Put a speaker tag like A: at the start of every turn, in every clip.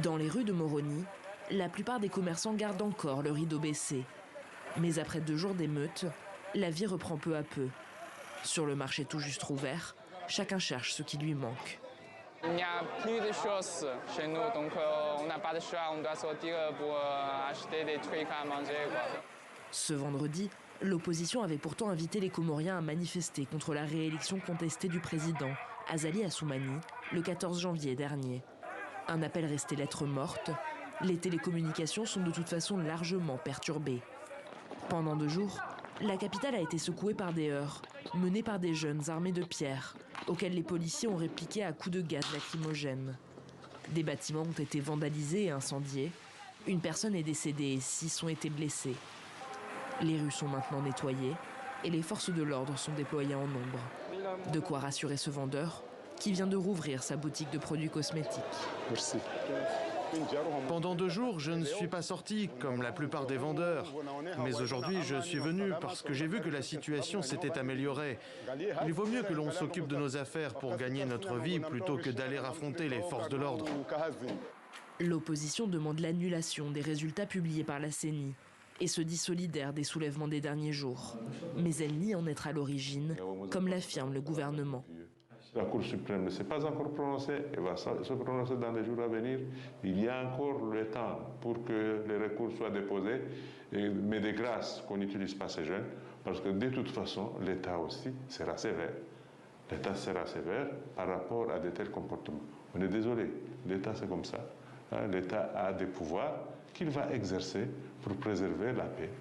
A: Dans les rues de Moroni, la plupart des commerçants gardent encore le rideau baissé. Mais après 2 jours d'émeute, la vie reprend peu à peu. Sur le marché tout juste rouvert, chacun cherche ce qui lui manque.
B: Il n'y a plus de choses chez nous, donc on n'a pas de choix, on doit sortir pour acheter des trucs à manger, quoi.
A: Ce vendredi, l'opposition avait pourtant invité les Comoriens à manifester contre la réélection contestée du président, Azali Assoumani, le 14 janvier dernier. Un appel resté lettre morte. Les télécommunications sont de toute façon largement perturbées. Pendant 2 jours, la capitale a été secouée par des heurts, menés par des jeunes armés de pierres, auxquels les policiers ont répliqué à coups de gaz lacrymogène. Des bâtiments ont été vandalisés et incendiés. Une personne est décédée et 6 ont été blessés. Les rues sont maintenant nettoyées et les forces de l'ordre sont déployées en nombre. De quoi rassurer ce vendeur qui vient de rouvrir sa boutique de produits cosmétiques.
C: Merci.
D: Pendant 2 jours, je ne suis pas sorti, comme la plupart des vendeurs. Mais aujourd'hui, je suis venu parce que j'ai vu que la situation s'était améliorée. Il vaut mieux que l'on s'occupe de nos affaires pour gagner notre vie plutôt que d'aller affronter les forces de l'ordre.
A: L'opposition demande l'annulation des résultats publiés par la CENI et se dit solidaire des soulèvements des derniers jours. Mais elle nie en être à l'origine, comme l'affirme le gouvernement.
E: La Cour suprême ne s'est pas encore prononcée, elle va se prononcer dans les jours à venir. Il y a encore le temps pour que les recours soient déposés, mais de grâce qu'on n'utilise pas ces jeunes, parce que de toute façon, l'État aussi sera sévère. L'État sera sévère par rapport à de tels comportements. On est désolé, l'État c'est comme ça. L'État a des pouvoirs qu'il va exercer pour préserver la paix.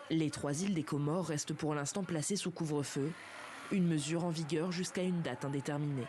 A: Les 3 îles des Comores restent pour l'instant placées sous couvre-feu, une mesure en vigueur jusqu'à une date indéterminée.